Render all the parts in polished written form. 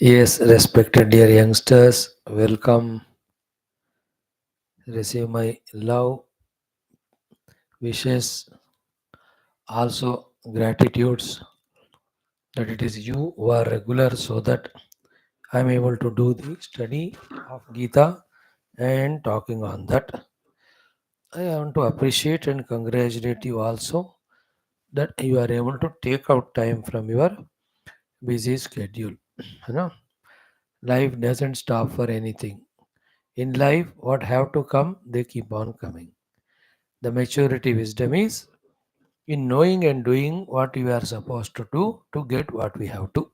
Yes, respected dear youngsters, welcome. Receive my love, wishes, also gratitudes that it is you who are regular so that I am able to do the study of Geetha and talking on that. I want to appreciate and congratulate you also that you are able to take out time from your busy schedule. You know, life doesn't stop for anything. In life, what have to come, they keep on coming. The maturity wisdom is in knowing and doing what we are supposed to do to get what we have to.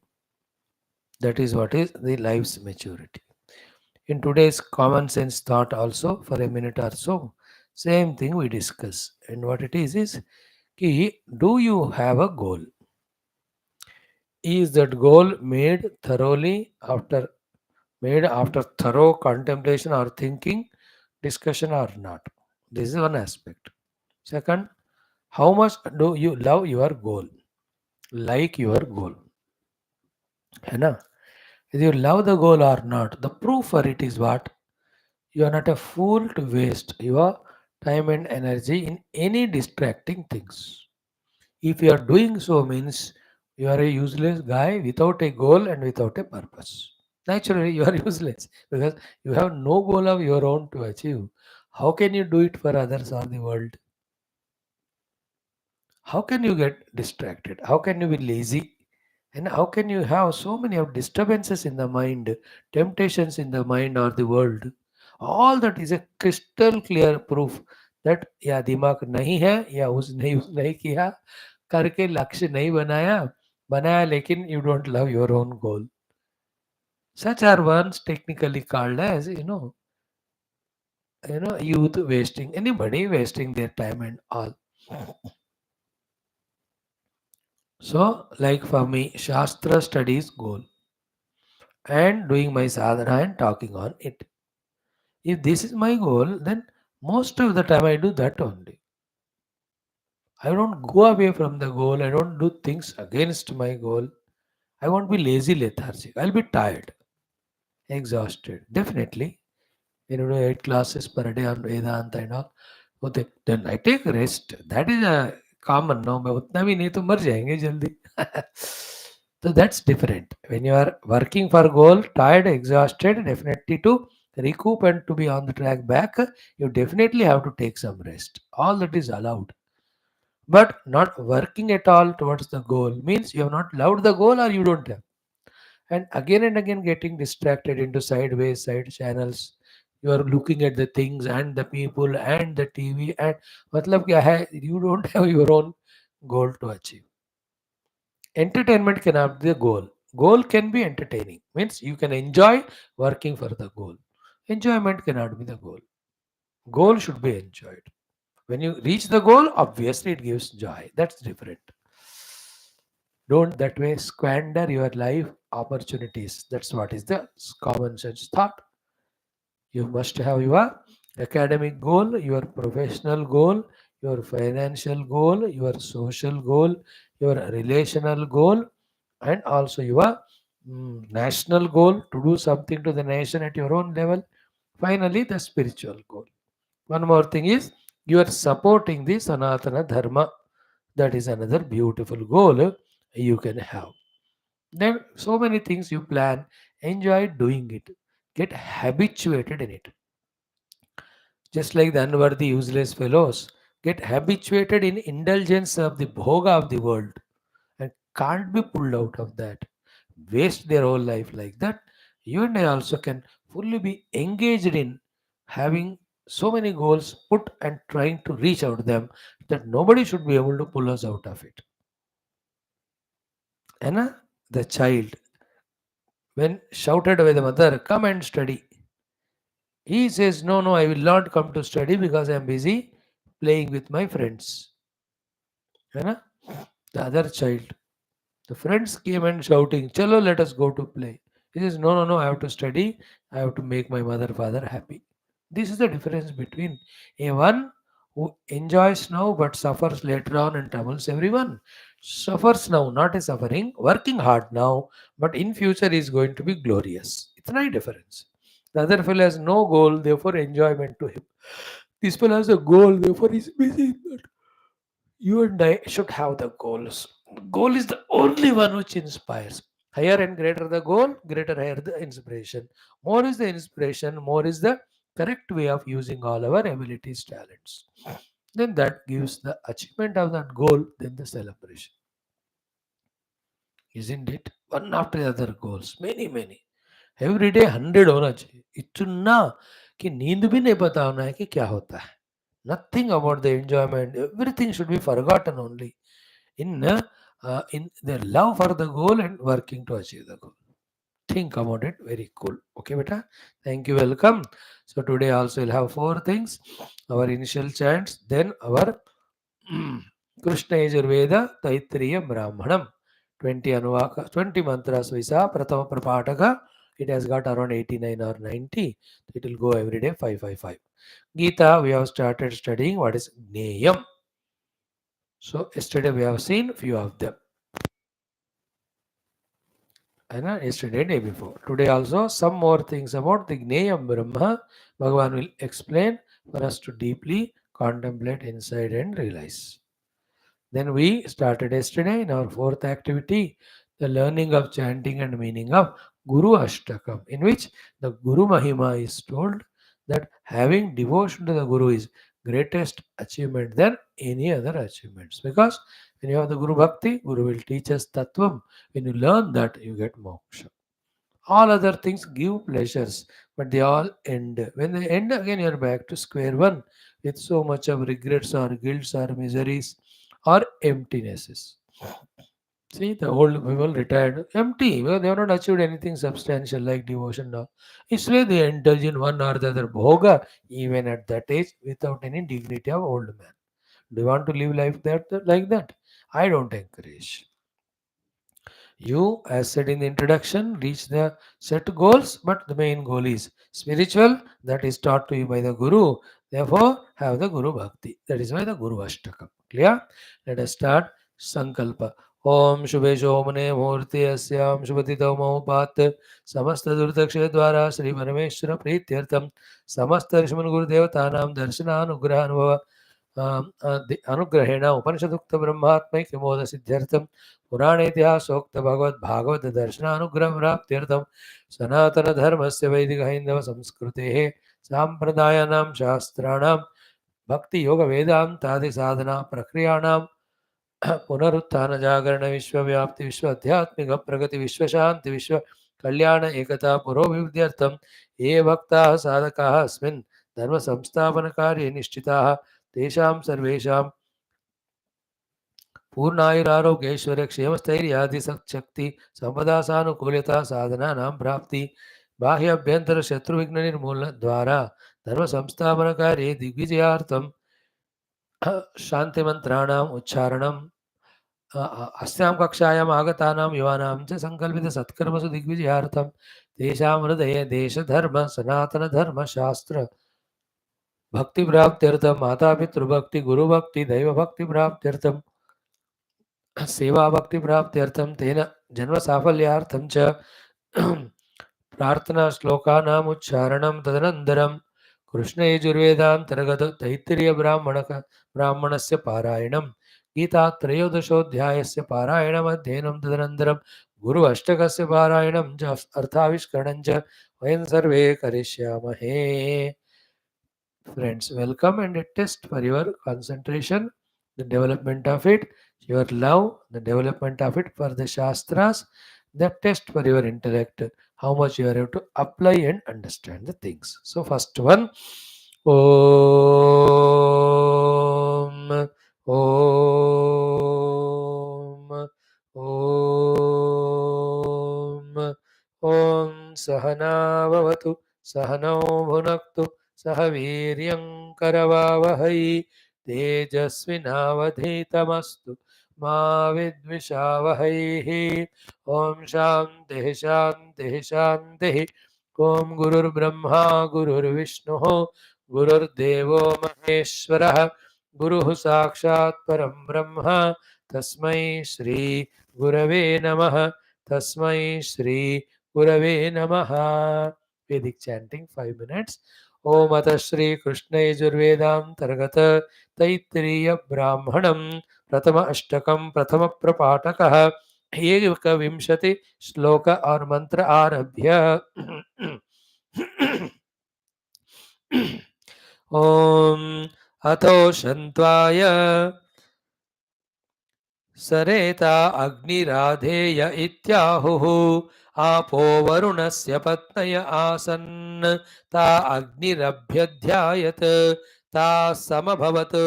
That is what is the life's maturity. In today's common sense thought, also for a minute or so, same thing we discuss. And what it is ki, do you have a goal? Is that goal made after thorough contemplation or thinking, discussion or not? This is one aspect. Second, how much do you love your goal? Like your goal. है ना? Whether you love the goal or not, the proof for it is what? You are not a fool to waste your time and energy in any distracting things. If you are doing so means you are a useless guy without a goal and without a purpose. Naturally, you are useless because you have no goal of your own to achieve. How can you do it for others or the world? How can you get distracted? How can you be lazy? And how can you have so many of disturbances in the mind, temptations in the mind or the world? All that is a crystal clear proof that या दिमाग नहीं है या उसने use नहीं किया करके लक्ष्य नहीं बनाया बनाया लेकिन you don't love your own goal. Such are ones technically called as youth wasting, anybody wasting their time and all. So like for me, Shastra studies goal and doing my sadhana and talking on it. If this is my goal, then most of the time I do that only. I don't go away from the goal. I don't do things against my goal. I won't be lazy, lethargic. I'll be tired, exhausted. Definitely. You know, 8 classes per day on Vedanta and all. Okay, then I take rest. That is a common. No, मैं उतना भी नहीं तो मर जाएंगे जल्दी. So that's different. When you are working for goal, tired, exhausted, definitely to recoup and to be on the track back, you definitely have to take some rest. All that is allowed. But not working at all towards the goal means you have not loved the goal or you don't have. And again getting distracted into sideways, side channels. You are looking at the things and the people and the TV and matlab kya hai, you don't have your own goal to achieve. Entertainment cannot be the goal. Goal can be entertaining. Means you can enjoy working for the goal. Enjoyment cannot be the goal. Goal should be enjoyed. When you reach the goal, obviously it gives joy. That's different. Don't that way squander your life opportunities. That's what is the common sense thought. You must have your academic goal, your professional goal, your financial goal, your social goal, your relational goal, and also your national goal to do something to the nation at your own level. Finally, the spiritual goal. One more thing is you are supporting the Sanatana Dharma. That is another beautiful goal you can have. Then, so many things you plan, enjoy doing it, get habituated in it. Just like the unworthy, useless fellows get habituated in indulgence of the bhoga of the world and can't be pulled out of that, waste their whole life like that. You and I also can fully be engaged in having so many goals put and trying to reach out them that nobody should be able to pull us out of it. And the child, when shouted by the mother, come and study, he says, no, no, I will not come to study because I am busy playing with my friends. And the other child, the friends came and shouting, Chalo, let us go to play. He says, no, no, no, I have to study. I have to make my mother, father happy. This is the difference between a one who enjoys now but suffers later on and troubles everyone. suffers now, not a suffering, working hard now, but in future is going to be glorious. It's not a difference. The other fellow has no goal, therefore enjoyment to him. This fellow has a goal, therefore he's busy. You and I should have the goals. Goal is the only one which inspires. Higher and greater the goal, greater higher the inspiration. More is the inspiration, more is the correct way of using all our abilities, talents. Then that gives the achievement of that goal, then the celebration. Isn't it? One after the other goals. Many. Every day 100 होना चाहिए. इतना कि नींद भी नहीं पता होना है कि क्या होता है. Nothing about the enjoyment. Everything should be forgotten only in the love for the goal and working to achieve the goal. Think about it. Very cool. Okay, beta. Thank you. Welcome. So today also we'll have 4 things. Our initial chants, then our Krishna Yajurveda Taittiriya Brahmanam. 20 Anuvaka, 20 mantras Visa, Pratama Prapataka. It has got around 89 or 90. It will go every day 555. Geetha, we have started studying what is GNEYA. So yesterday we have seen few of them. And yesterday, day before. Today also some more things about the GNEYA Brahma. Bhagavan will explain for us to deeply contemplate inside and realize. Then we started yesterday in our 4th activity, the learning of chanting and meaning of Guru Ashtakam, in which the Guru Mahima is told that having devotion to the Guru is greatest achievement than any other achievements. Because when you have the Guru Bhakti, Guru will teach us Tattvam. When you learn that, you get moksha. All other things give pleasures, but they all end. When they end, again you're back to square one with so much of regrets or guilts or miseries or emptinesses. See, the old people retired empty because they have not achieved anything substantial like devotion now. It's why they indulge in one or the other bhoga even at that age without any dignity of old man. Do you want to live life like that? I don't encourage. You, as said in the introduction, reach the set goals, but the main goal is spiritual, that is taught to you by the Guru. Therefore, have the Guru Bhakti. That is why the Guru Ashtakam. Clear? Let us start Sankalpa. ओम शुभे शोमने मुहूर्ते अस्याम शुभतिथौ महोपात समस्त दुर्दक्षे द्वारा श्री परमेश्वर प्रीत्यर्थम समस्त ऋषिमन गुरुदेवतानां दर्शनानुग्रहानुभव अनुग्रहेण उपनिषदुक्त ब्रह्मात्मैक्यमोद सिद्ध्यर्थम पुराणेतिहासोक्त भगवद भागवत दर्शनानुग्रह प्राप्त्यर्थम सनातन धर्मस्य वैदिक हैंदव संस्कृतेः सांप्रदायानां शास्त्राणां भक्ति योग वेदांतादि साधना प्रक्रियाणां पुनरुत्थान जागरण विश्व व्याप्ति विश्व आध्यात्मिक प्रगति विश्व शांति विश्व कल्याण एकता पुरोभिवृद्ध्यर्थम ये भक्ताः साधकाः अस्मिन् धर्म संस्थापन कार्ये निष्ठिताः तेषां सर्वेषां पूर्णायुरारोग्यैश्वर्य क्षेमस्थैर्यादि शक्ति संपदा सानुकूल्यता साधनानां प्राप्ति बाह्य अभ्यंतर शत्रु विघ्न निर्मूलन द्वारा धर्म संस्थापन कार्ये दिग्विजयार्थम शांति मंत्राणाम उच्चारणम अस्यां कक्षायाम् आगतानां युवानां च संकल्पित सत्कर्मसु दिग्विजयार्थं तेषां हृदये देशधर्म सनातनधर्म शास्त्र भक्ति प्राप्त्यर्थं मातापितृभक्ति गुरुभक्ति दैवभक्ति प्राप्त्यर्थं सेवा भक्ति प्राप्त्यर्थं तेन जन्म साफल्यार्थं च प्रार्थना श्लोकानाम् उच्चारणं तदनन्तरं कृष्णयजुर्वेदान्तर्गत तैत्तिरीय ब्राह्मणस्य पारायणं गीता त्रयोदशोऽध्यायस्य पारायणम् अध्ययनं तदनन्तरं गुरु अष्टकस्य पारायणं च अर्थाविष्करणं च वयं सर्वे करिष्यामहे. Friends, welcome and a test for your concentration, the development of it, your love, the development of it for the Shastras, the test for your intellect, how much you are able to apply and understand the things. So, first one, Om, Om, Om, Om Sahana Bhavatu, Sahano Bhunaktu, सह वीर्यं करवावहै तेजस्विनावधीतमस्तु मा विद्विषावहैः. ॐ शान्तिः शान्तिः शान्तिः. ॐ गुरुर्ब्रह्मा गुरुर्विष्णुः गुरुर्देवो महेश्वरः गुरुः साक्षात् परं ब्रह्म तस्मै श्री गुरवे नमः, तस्मै श्री गुरवे नमः. Vedic chanting 5 minutes. ओम अथ श्री कृष्ण यजुर्वेदांतर्गत तैत्तिरीय ब्राह्मणं प्रथम अष्टकं प्रथम प्रपाठकः एकविंशति श्लोक और मंत्र आरभ्य. ओम अथो शन्त्वाय सरेता अग्निराधेय इत्याहुः आपो वरुणस्य पत्नय आसन् ता अग्निरभ्यध्यायत ता समभवत्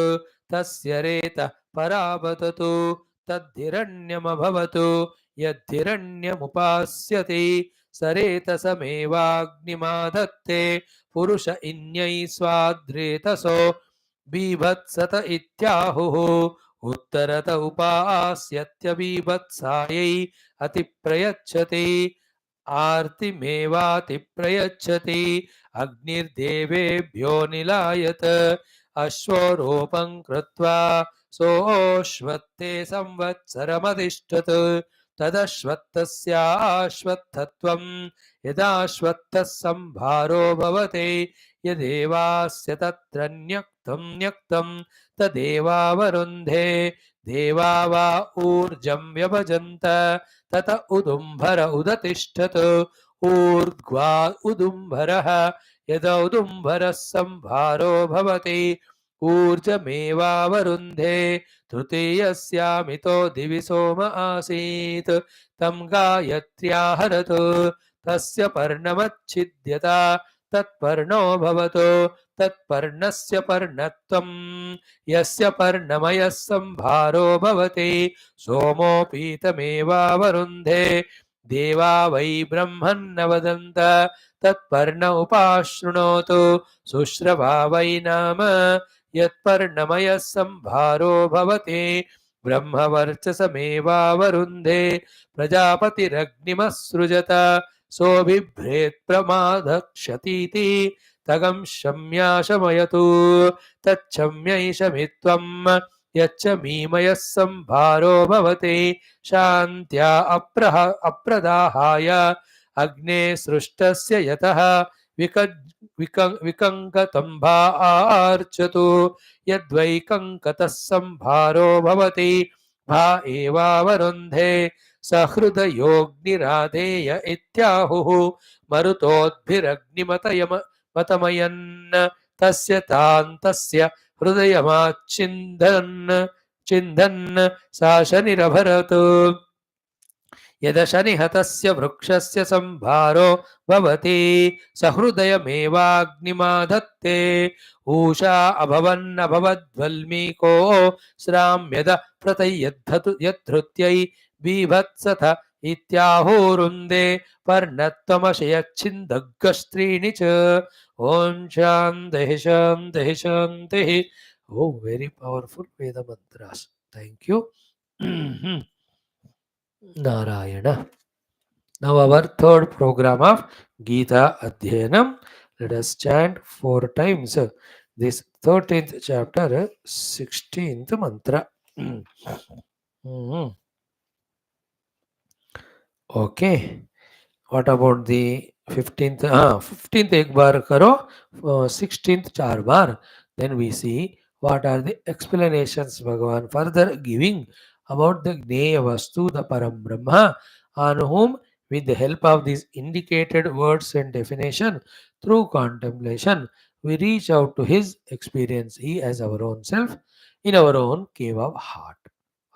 तस्य रेत परावततु तद्धिरण्यमभवतु यद्धिरण्यमुपास्यति सरेतसमेवाग्निमादत्ते पुरुष इन्यै स्वाद्रेतसो बीभत्सत इत्याहुः उत्तरत उपास्यत्यबीभत्सायै अतिप्रयच्छति आर्तिमेवातिप्रयच्छति अग्निर्देवेभ्यो निलायत अश्वरोपं कृत्वा सोऽश्वत्थे संवत्सरमतिष्ठत् तदश्वत्थस्याश्वत्थत्वं यदाश्वत्थः संभारो भवते यदेवास्य तत्र न्यक्तं न्यक्तं तदेवावरुन्धे देवा वा ऊर्जं व्यभजन्त तत उदुम्भर उदतिष्ठत् ऊर्ध्वा उदुम्भरः यदौदुम्भरः संभारो भवति ऊर्जमेवावरुन्धे तृतीयस्यामितो दिवि सोम आसीत् तं गायत्र्या हरतु तस्य पर्णमच्छिद्यता तत्पर्णो भवतु तत्पर्णस्य पर्णत्वं यस्य पर्णमयः संभारो भवति सोमोपीतमेवावरुन्धे देवा वै ब्रह्मन्न वदन्त तत्पर्ण उपाशृणोतु शुश्रवा वै नाम यत्पर्णमयः संभारो भवति ब्रह्मवर्चसमेवावरुन्धे प्रजापतिरग्निमसृजत सोऽबिभ्रेत् प्रमादक्षतीति तगं शम्याशमयतु तच्छम्यैषमित्वं यच्च मीमयः संभारो भवति शान्त्या अप्रदाहाय अग्ने सृष्टस्य यतः विकङ्कतम्भा आर्चतु यद्वैकङ्कतः संभारो भवति भा एवावरुन्धे सहृदयोऽग्निराधेय इत्याहुः मरुतोद्भिरग्निमतमयन् तस्य तान्तस्य हृदयमाच्छिन्दन् चिन्दन् सा शनिरभरत् यदशनिहतस्य वृक्षस्य संभारो भवति सहृदयमेवाग्निमाधत्ते ऊषा अभवन्नभवद्वल्मीको श्राम्यद प्रतयद्धतु यद्धृत्यै बीभत्सथ इत्याहुरुन्दे पर्णत्वमशयच्छिन्दग्गस्त्रीणि च ॐ शान्तिः शान्तिः शान्तिः. Oh, very powerful Veda mantras. Thank you. Narayana. Now our third program of Geetha Adhyanam. Let us chant 4 times this 13th chapter, 16th mantra. Okay. What about the 15th? 15th ek bar karo, 16th 4 bar. Then we see what are the explanations Bhagavan further giving about the GNEYA VASTHU, the PARABRAHMA, on whom with the help of these indicated words and definition through contemplation we reach out to his experience. He as our own self in our own cave of heart.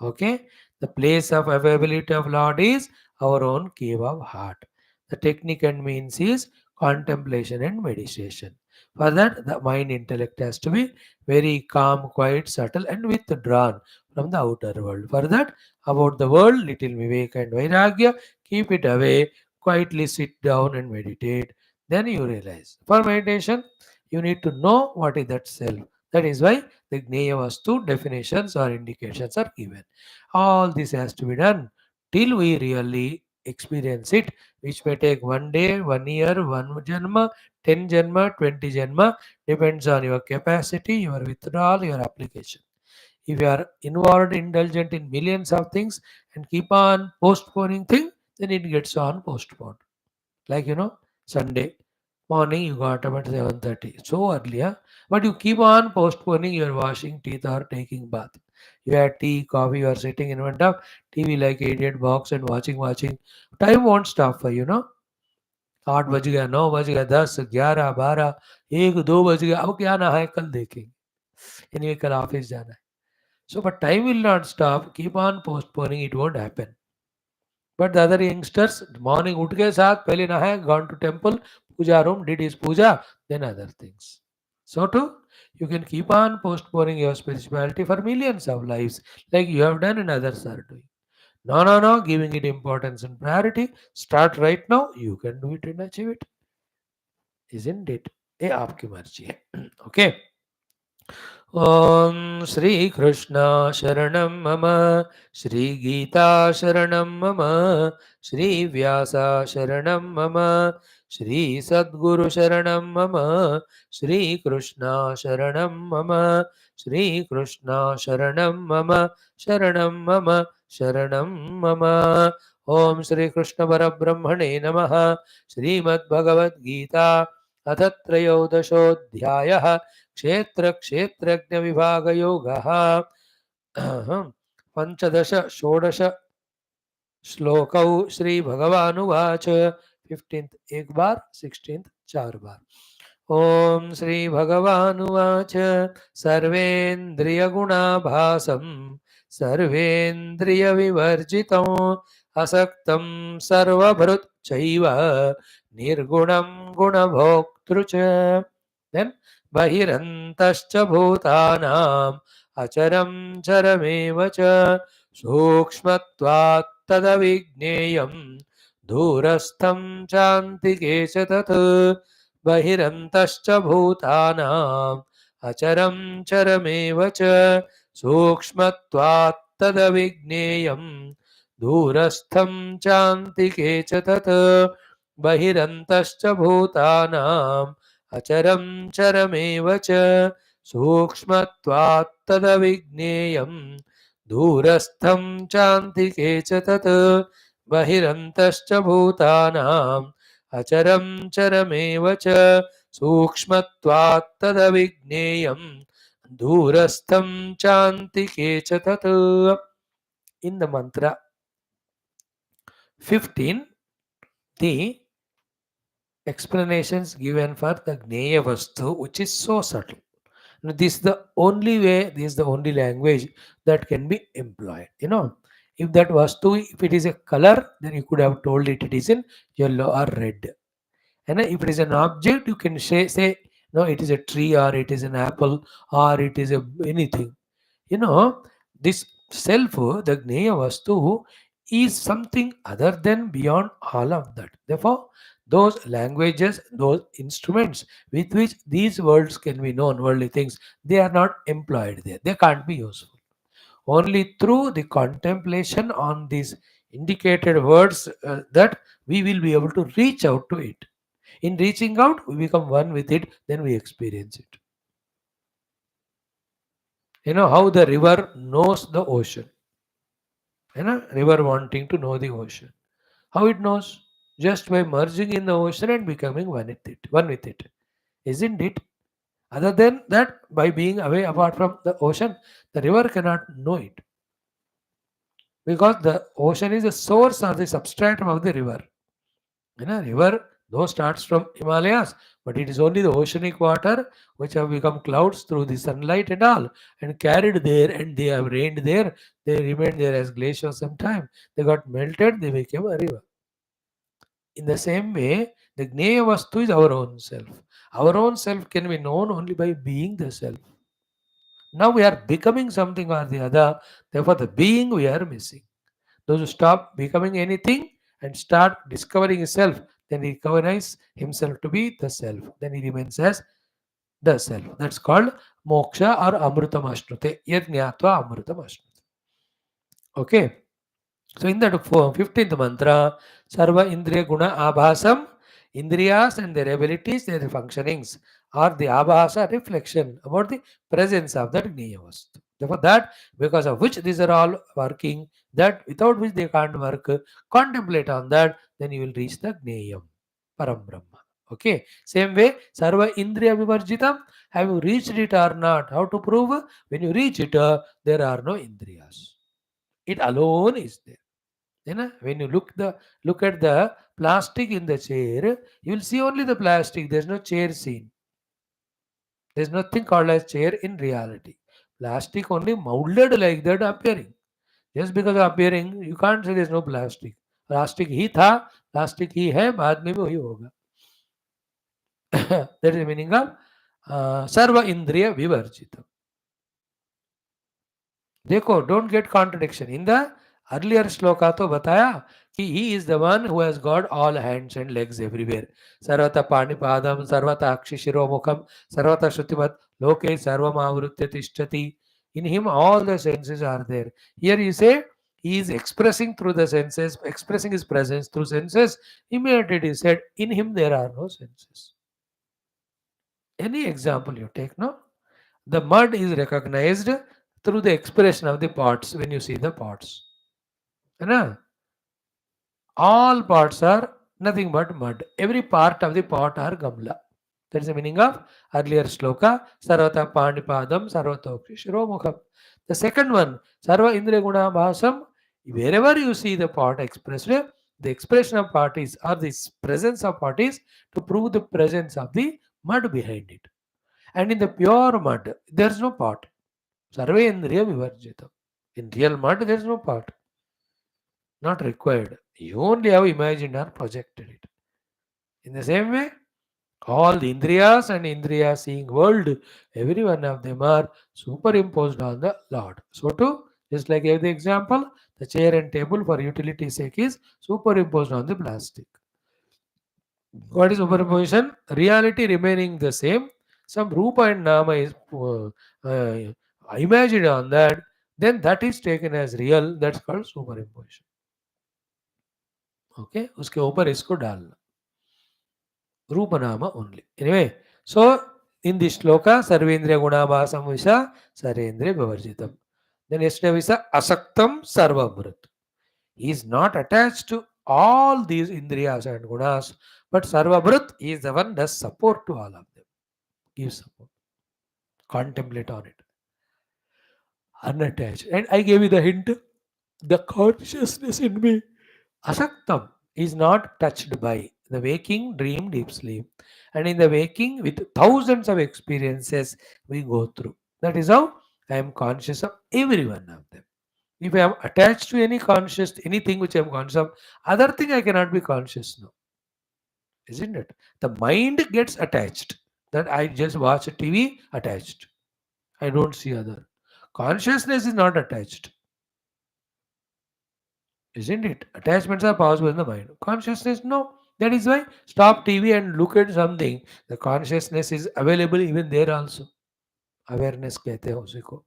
Okay, the place of availability of Lord is our own cave of heart. The technique and means is contemplation and meditation. For that, the mind intellect has to be very calm, quiet, subtle, and withdrawn from the outer world. For that, about the world, little vivek and vairagya, keep it away, quietly sit down and meditate. Then you realize. For meditation, you need to know what is that self. That is why the GNEYA Vastu definitions or indications are given. All this has to be done till we really experience it, which may take 1 day, 1 year, 1 janma, 10 janma, 20 janma, depends on your capacity, your withdrawal, your application. If you are involved, indulgent in millions of things and keep on postponing things, then it gets on postponed. Like, Sunday morning you got up at 7:30. So early, huh? But you keep on postponing your washing teeth or taking bath. You had tea, coffee, you are sitting in front of TV like idiot box and watching. Time won't stop for you, 8 बज गया, 9 बज गया, 10, 11, 12, 1, 2 बज गया, अब क्या ना है कल देखेंगे, anyway कल ऑफिस जाना है. So but time will not stop, keep on postponing, it won't happen. But the other youngsters, morning उठ के साथ पहले नहाए, gone to temple, puja room, did his puja, then other things. So too, you can keep on postponing your spirituality for millions of lives, like you have done and others are doing. No, giving it importance and priority. Start right now, you can do it and achieve it. Isn't it? ये आपकी मर्जी है. Okay. ॐ श्रीकृष्ण शरणं मम, श्रीगीता शरणं मम, श्रीव्यास शरणं मम, श्रीसद्गुरुशरणं मम, श्रीकृष्ण शरणं मम, श्रीकृष्ण शरणं मम, शरणं मम, शरणं मम. ॐ श्रीकृष्णपरब्रह्मणे नमः. श्रीमद्भगवद्गीता अथ त्रयोदशोऽध्यायः. क्षेत्र क्षेत्रज्ञ विभाग योग. पंचदश षोडश श्लोकौ श्री भगवानुवाच. 15th एक बार, 16th 4 बार. ओम श्री भगवानुवाच. सर्वेन्द्रियगुणाभासं सर्वेन्द्रियविवर्जितं असक्तं सर्वभृत् चैव निर्गुणं गुणभोक्तृ च. Then बहिरन्तश्च भूतानाम् अचरं चरमेव च सूक्ष्मत्वात् तदविज्ञेयं दूरस्थं चान्तिके च तत्. बहिरन्तश्च भूतानाम् अचरं चरमेव च सूक्ष्मत्वात् तदविज्ञेयं दूरस्थं चान्तिके च तत्. बहिरन्तश्च भूतानाम् अचरं चरमेव च सूक्ष्मत्वात् तदविज्ञेयं दूरस्थं चान्तिके च तत्. बहिरन्तश्च भूतानाम् अचरं चरमेव च सूक्ष्मत्वात् तदविज्ञेयं दूरस्थं चान्तिके च तत्. In the mantra 15, the explanations given for the GNEYA Vasthu, which is so subtle. Now, this is the only way, this is the only language that can be employed. If that Vastu, if it is a color, then you could have told it is in yellow or red. And if it is an object, you can say no, it is a tree or it is an apple or it is anything. This self, the Gneya Vastu, is something other than beyond all of that. Therefore, those languages, those instruments with which these worlds can be known, worldly things, they are not employed there. They can't be useful. Only through the contemplation on these indicated words that we will be able to reach out to it. In reaching out, we become one with it, then we experience it. How the river knows the ocean. River wanting to know the ocean. How it knows? Just by merging in the ocean and becoming one with it. One with it. Isn't it? Other than that, by being away apart from the ocean, the river cannot know it. Because the ocean is the source or the substratum of the river. River though starts from Himalayas, but it is only the oceanic water which have become clouds through the sunlight and all, and carried there, and they have rained there. They remained there as glaciers some time. They got melted, they became a river. In the same way, the Gneya Vastu is our own self. Our own self can be known only by being the self. Now we are becoming something or the other, therefore the being we are missing. Those who stop becoming anything and start discovering himself, then he recognizes himself to be the self. Then he remains as the self. That's called moksha or amrutam ashnute. Yad jnatva amrutam ashnute. Okay. So in that 15th mantra, sarva indriya guna abhasam, indriyas and their abilities, their functionings, are the abhasa reflection about the presence of that Gneya Vastu. Therefore, that because of which these are all working, that without which they can't work, contemplate on that, then you will reach the Gneyam, Param Brahma. Okay. Same way, Sarva Indriya Vivarjitam. Have you reached it or not? How to prove? When you reach it, there are no Indriyas. It alone is there. Then, when you look at the plastic in the chair, you will see only the plastic. There's no chair seen. There's nothing called as chair in reality. Plastic only molded like that appearing. Just because of appearing, you can't say there's no plastic. Plastic ही था, plastic ही है, बाद में भी वही होगा. That is the meaning of सर्व इंद्रिय विवर्जित. देखो, don't get contradiction. In the earlier shloka तो बताया कि he is the one who has got all hands and legs everywhere. सर्वथा पाणिपादम, सर्वथा अक्षिशिरोमुखम, सर्वथा श्रुतिमत लोके सर्वम आवृत्य तिष्ठति. In him all the senses are there. Here you say he is expressing through the senses, expressing his presence through senses. Immediately it is said in him there are no senses. Any example you take, no? The mud is recognized through the expression of the parts when you see the parts. Right? All parts are nothing but mud. Every part of the pot are gamla. That is the meaning of earlier shloka. Sarvata pandipadam sarvatokshi shiromukham. The second one, sarva indriya guna bhasam. Wherever you see the pot expressed, the expression of pot is or the presence of pot is to prove the presence of the mud behind it. And in the pure mud, there is no pot. Sarvendriya vivarjitam. In real mud, there is no pot. Not required. You only have imagined or projected it. In the same way, all the Indriyas and Indriya seeing world, every one of them are superimposed on the Lord. So too, just like every example, the chair and table for utility sake is superimposed on the plastic. What is superimposition? Reality remaining the same. Some Rupa and Nama is imagined on that. Then that is taken as real. That's called superimposition. Okay, उसके ऊपर इसको डालना. Rupanama only. Anyway, so in this shloka, Sarvendriya Gunabhasam Visa, Sarendriya Vivarjitam. Then yesterday Visa, Asaktam Sarvamrit. He is not attached to all these Indriyas and Gunas, but Sarvamrit is the one does support to all of them. Gives support. Contemplate on it. Unattached. And I gave you the hint. The consciousness in me. Asaktam is not touched by the waking, dream, deep sleep. And in the waking, with thousands of experiences we go through. That is how I am conscious of every one of them. If I am attached to any conscious, anything which I am conscious of, other thing I cannot be conscious now. Isn't it? The mind gets attached. That I just watch a TV, attached. I don't see other. Consciousness is not attached. Isn't it? Attachments are possible in the mind. Consciousness, no. That is why stop TV and look at something. The consciousness is available even there also. Awareness कहते हैं उसी को.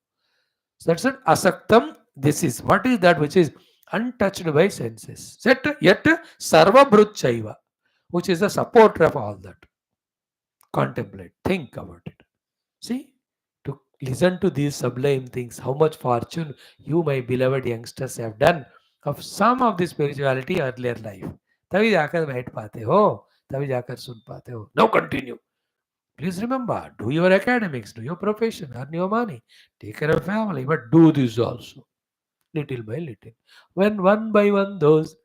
So that's it. Asaktam. This is what is that which is untouched by senses. Yet sarva chaiva, which is the supporter of all that. Contemplate. Think about it. See, to listen to these sublime things, how much fortune you, my beloved youngsters, have done of some of the spirituality earlier life. तभी जाकर बैठ पाते हो, तभी जाकर सुन पाते हो. Now continue. Please remember, do your academics, do your profession, earn your money, take care of family, but do this also, little by little. When one by one those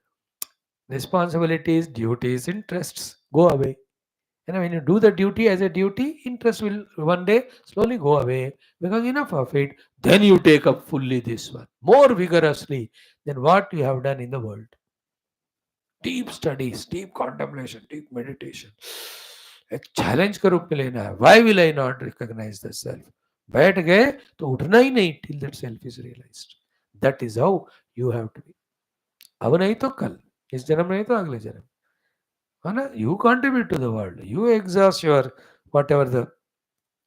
responsibilities, duties, interests go away. And when you do the duty as a duty, interest will one day slowly go away because enough of it. Then you take up fully this one more vigorously than what you have done in the world. Deep studies, deep contemplation, deep meditation. एक challenge के रूप में लेना है. Why will I not recognize the self? बैठ गए तो उठना ही नहीं till that self is realized. That is how you have to be. अब नहीं तो कल, इस जन्म नहीं तो अगले जन्म. Anna, you contribute to the world. You exhaust your whatever the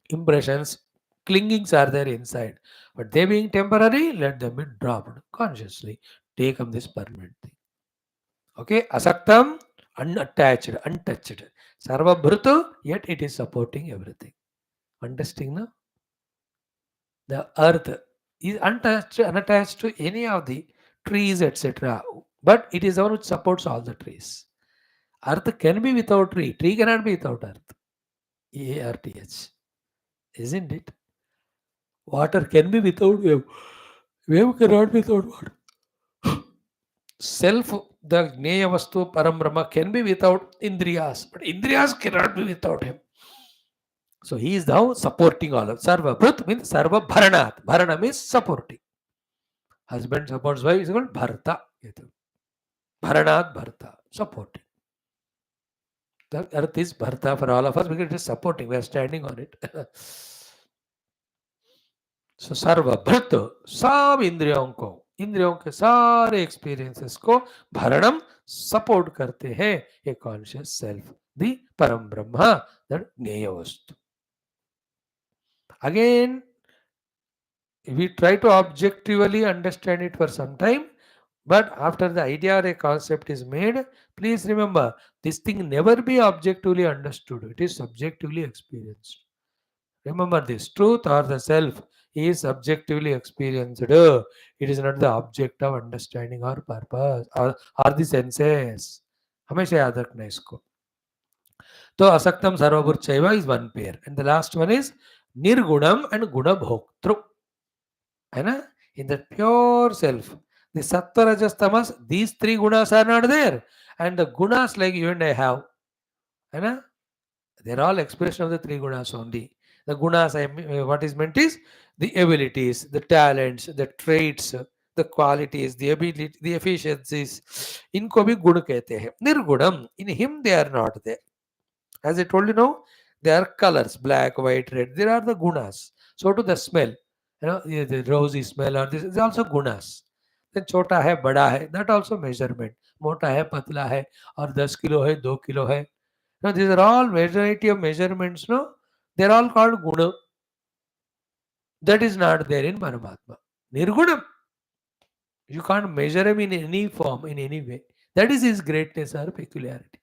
impressions, clingings are there inside. But they being temporary, let them be dropped consciously. Take up this permanent thing. Okay, asaktam, unattached, untouched. Sarva bhrutu, yet it is supporting everything. Understanding now? The earth, is unattached to any of the trees, etc. But it is the one which supports all the trees. Earth can be without tree. Tree cannot be without earth. EARTH. Isn't it? Water can be without wave. Wave cannot be without water. Self, the GNEYA Vastu Parambrahma can be without Indriyas, but Indriyas cannot be without him. So he is now supporting all of Sarva Bhrut means Sarva Bharanat. Bharana means supporting. Husband supports wife is called Bharta. Bharanat Bharta. Supporting. The earth is Bharta for all of us because it is supporting. We are standing on it. So सर्वभृत सब इंद्रियों के सारे experiences को भरणम support करते हैं a conscious self the परम ब्रह्म that ज्ञेय वस्तु. Again, we try to objectively understand it for some time, but after the idea or a concept is made, please remember this thing never be objectively understood. It is subjectively experienced. Remember this, truth or the self is subjectively experienced. It is not the object of understanding or purpose or the senses. हमेशा याद रखना इसको. तो असक्तम सर्वभूत चैव is one pair, and the last one is निर्गुणम and गुण भोक्तृ. है ना? In that pure self, the sattva rajas tamas, these three gunas are not there, and the gunas like you and I have, है ना? They're all expression of the three gunas only. The gunas, what is meant is the abilities, the talents, the traits, the qualities, the ability, the efficiencies. इनको भी गुण कहते हैं. निर्गुणम, in him they are not there. As I told you now, they are colors, black, white, red. There are the gunas. So to the smell, the rosy smell or this is also gunas. Then छोटा है, बड़ा है, that also measurement. मोटा है, पतला है, और 10 kilo है, 2 किलो है. Now these are all variety of measurements. No, they are all called guna. That is not there in Paramatma. Nirgunam. You can't measure him in any form, in any way. That is his greatness or peculiarity.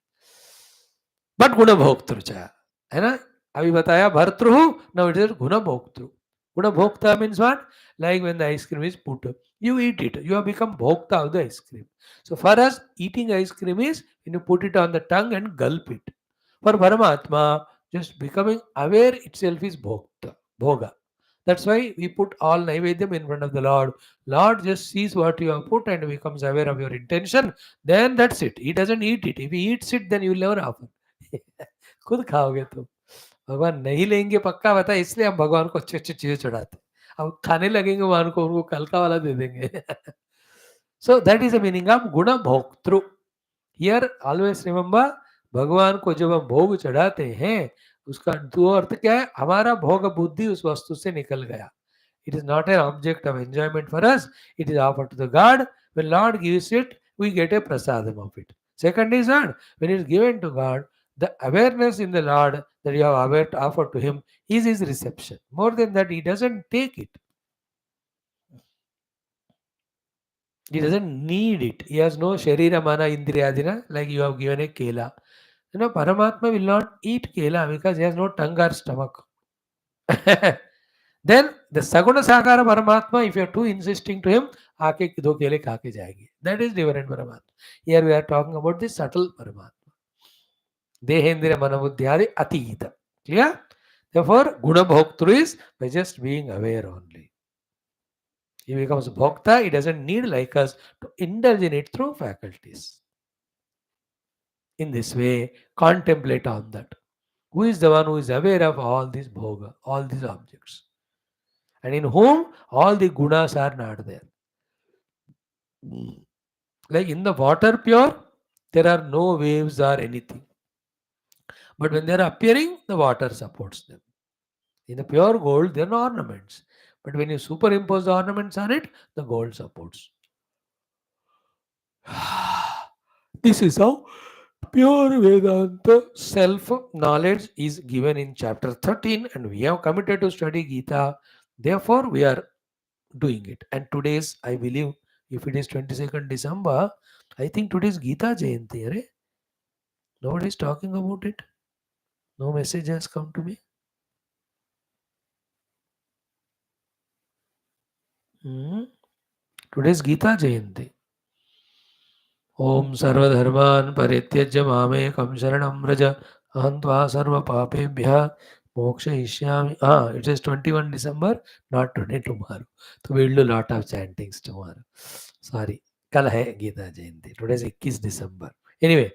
But guna bhoktru cha. है ना? अभी बताया भर्तृ. Now it is guna bhoktru. Guna bhokta means what? Like when the ice cream is put up. You eat it. You have become bhokta of the ice cream. So for us, eating ice cream is when you put it on the tongue and gulp it. For Paramatma, just becoming aware itself is bhokta, bhoga. That's why we put all Naivedyam in front of the Lord. Lord just sees what you have put and becomes aware of your intention. Then that's it. He doesn't eat it. If he eats it, then you will never offer. खुद खाओगे तुम. भगवान नहीं लेंगे पक्का बता, इसलिए हम भगवान को अच्छी अच्छी चीजें चढ़ाते. अब खाने लगेंगे भगवान को, उनको कल का वाला दे देंगे. So that is the meaning of guna bhoktru. Here always remember, भगवान को जब हम भोग चढ़ाते हैं उसका दो अर्थ क्या है? हमारा भोग बुद्धि उस वस्तु से निकल गया. It is not an object of enjoyment for us. It is offered to the God. When Lord gives it, we get a prasadam of it. Second is that when it is given to God, the awareness in the Lord that you have offered to Him is His reception. More than that, He doesn't take it. He doesn't need it. He has no sharira mana indriyadina like you have given a kela. Paramatma will not eat kela because he has no tongue or stomach. Then the Saguna Sakara Paramatma, if you are too insisting to him, aake do kele kha ke jayegi. That is different Paramatma. Here we are talking about the subtle Paramatma. Dehendra Manabuddhyadi Atita. Clear? Therefore, Guna Bhoktru is by just being aware only. He becomes Bhokta, he doesn't need like us to indulge in it through faculties. In this way, contemplate on that. Who is the one who is aware of all these bhoga, all these objects, and in whom all the gunas are not there. Like in the water pure, there are no waves or anything. But when they are appearing, the water supports them. In the pure gold, there are no ornaments. But when you superimpose the ornaments on it, the gold supports. This is how pure Vedanta self-knowledge is given in chapter 13, and we have committed to study Geetha. Therefore, we are doing it. And today's, I believe, if it is 22nd December, I think today's Geetha Jayanti. Right? Nobody is talking about it. No message has come to me. Hmm? Today's Geetha Jayanti. Om Sarvadharman Parityajya Mamekam Sharanam Vraja Aham Tva Sarva Papebhya Mokshayishyami. It is 21 December, not today, tomorrow. So we'll do lot of chantings tomorrow. Sorry. Kal hai Geetha Jayanti. Today is 21 December. Anyway,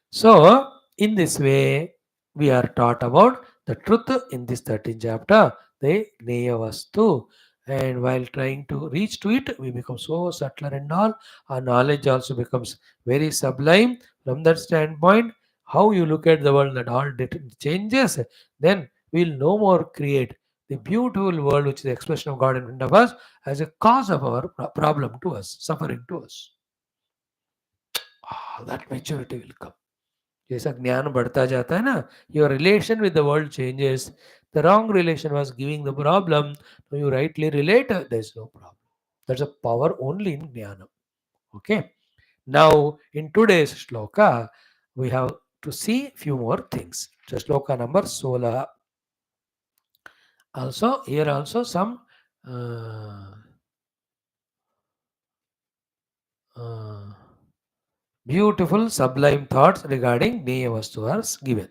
so in this way, we are taught about the truth in this 13th chapter, the GNEYA Vastu. And while trying to reach to it, we become so subtler and all. Our knowledge also becomes very sublime. From that standpoint, how you look at the world, that all changes, then we'll no more create the beautiful world which is the expression of God in front of us as a cause of our problem to us, suffering to us. That maturity will come. जैसा ज्ञान बढ़ता जाता है ना, your relation with the world changes. The wrong relation was giving the problem. Now you rightly relate, there's no problem. That's a power only in jnana. Okay. Now in today's shloka, we have to see few more things. So shloka number 16. Also here also some uh, uh, beautiful sublime thoughts regarding Neya Vastu are given.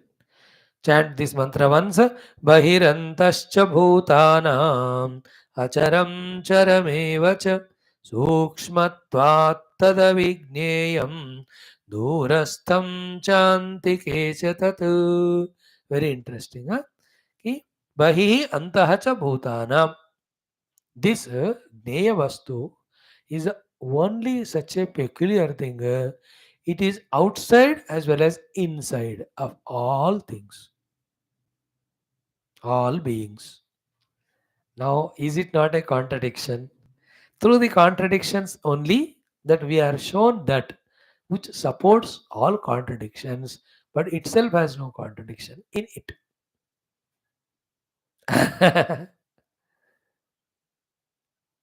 Chant this mantra once. Bahirantascha bhutanam acharam charameva cha sukshmatvat tadavigneyam durastham chantike cha tat. Very interesting. Huh? Ki Bahi antaha cha bhutanam. This Gneya Vastu is only such a peculiar thing. It is outside as well as inside of all things, all beings. Now, is it not a contradiction? Through the contradictions only that we are shown that which supports all contradictions, but itself has no contradiction in it.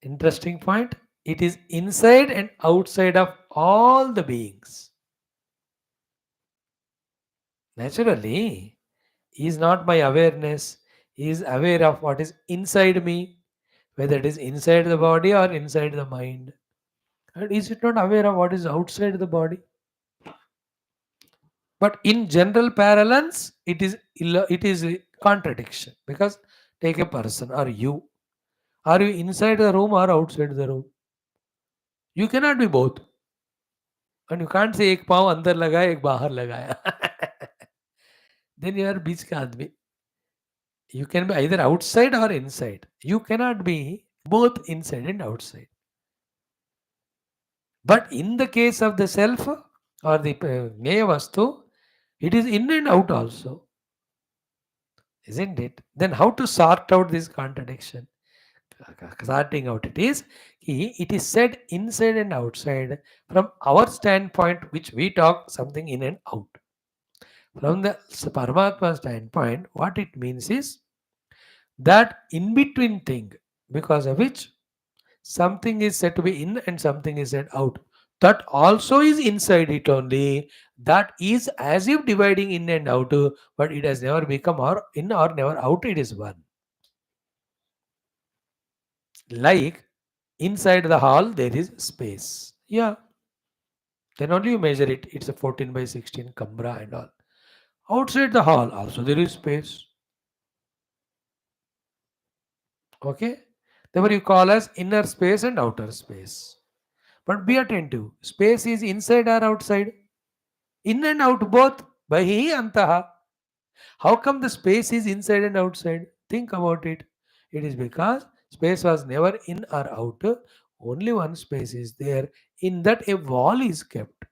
Interesting point. It is inside and outside of all the beings. Naturally, is not my awareness, is aware of what is inside me, whether it is inside the body or inside the mind. And is it not aware of what is outside the body? But in general parlance, it is a contradiction, because take a person or you. Are you inside the room or outside the room? You cannot be both. And you can't say एक पाँव अंदर लगाया एक बाहर लगाया. Then you are बीच का आदमी. You can be either outside or inside. You cannot be both inside and outside. But in the case of the self or the Gneya Vastu, it is in and out also. Isn't it? Then how to sort out this contradiction? Sorting out it is said inside and outside from our standpoint, which we talk something in and out. From the Paramatma standpoint, what it means is that in between thing, because of which something is said to be in and something is said out. That also is inside it only. That is as if dividing in and out, but it has never become or in or never out. It is one. Like inside the hall, there is space. Yeah, then only you measure it. It's a 14 by 16 Cambra and all. Outside the hall, also there is space. Okay, therefore you call as inner space and outer space. But be attentive. Space is inside or outside? In and out both. Bahi antaha. How come the space is inside and outside? Think about it. It is because space was never in or out. Only one space is there. In that a wall is kept.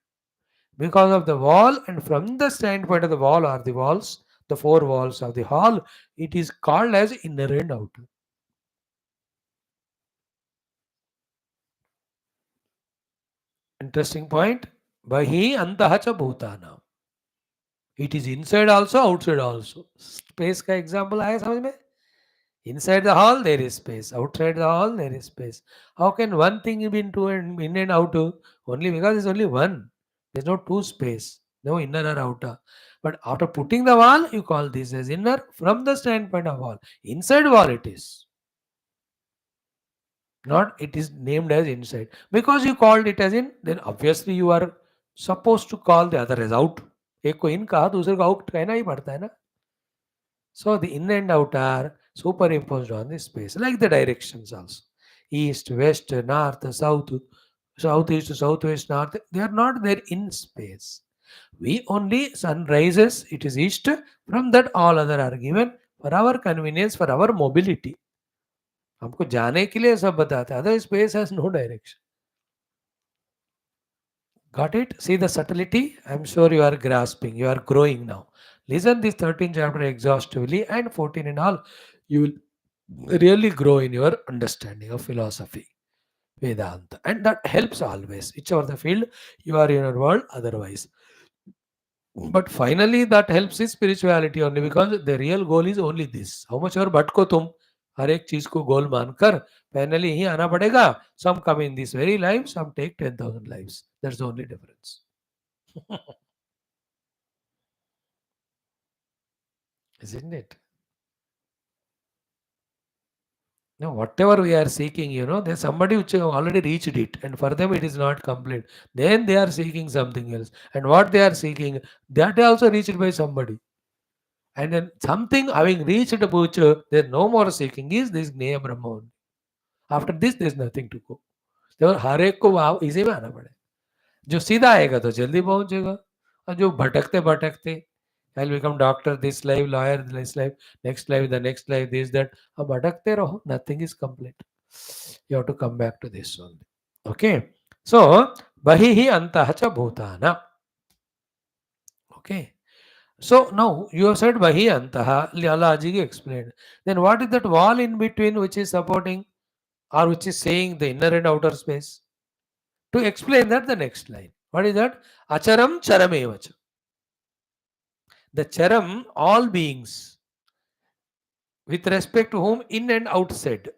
Because of the wall, and from the standpoint of the wall or the walls, the four walls of the hall, it is called as inner and outer. Interesting point. Bahi antaha cha bhutana. It is inside also, outside also. Space का example आया समझ में? Inside the hall there is space. Outside the hall there is space. How can one thing be into and in and out? Only because there's only one. There's no two space. No inner or outer. But after putting the wall, you call this as inner from the standpoint of wall. Inside wall it is. Not it is named as inside. Because you called it as in, then obviously you are supposed to call the other as out. एक को इन कहा दूसरे को out कहना ही पड़ता है ना. So the in and out are superimposed on the space, like the directions also. East, west, north, south, southeast, southwest, north. They are not there in space. We only sun rises, it is east. From that, all other are given for our convenience, for our mobility. हमको जाने के लिए सब बताते हैं. Other space has no direction. Got it? See the subtlety? I'm sure you are grasping. You are growing now. Listen this 13th chapter exhaustively and 14 and all. You will really grow in your understanding of philosophy, Vedanta. And that helps always, whichever the field you are in your world otherwise. But finally, that helps is spirituality only because the real goal is only this. How much और भटको तुम हर एक चीज को गोल मानकर finally यही आना पड़ेगा. Some come in this very life, some take 10,000 lives. That's the only difference. Isn't it? Now, whatever we are seeking, there's somebody which have already reached it, and for them it is not complete. Then they are seeking something else, and what they are seeking, that also reached by somebody. And then something having reached which there's no more seeking is this Gneya Brahman. After this, there's nothing to go. तो हर एक को वहाँ इसी में आना पड़ेगा. जो सीधा आएगा तो जल्दी पहुंचेगा, और जो भटकते भटकते I'll become doctor this life, lawyer this life, next life, the next life, this, that. अब भटकते रहो, nothing is complete. You have to come back to this only. Okay. So, बहिः अन्तः च भूतानाम्. Okay. So now you have said Bahi Antaha, Lalaji explained. Then what is that wall in between which is supporting or which is saying the inner and outer space? To explain that, the next line. What is that? Acharam Charamevacha. The Charam, all beings, with respect to whom in and outside,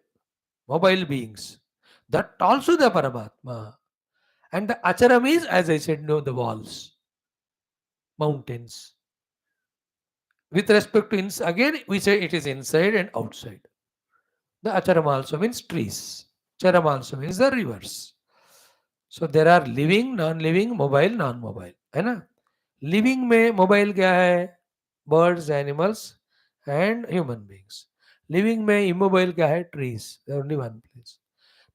mobile beings. That also the Paramatma. And the Acharam is, as I said, no, the walls, mountains. With respect to again, we say it is inside and outside. The acharam also means trees. Charam also means the rivers. So there are living, non-living, mobile, non-mobile. है ना? Living में mobile क्या है? Birds, animals and human beings. Living में immobile क्या है? Trees. There only one place.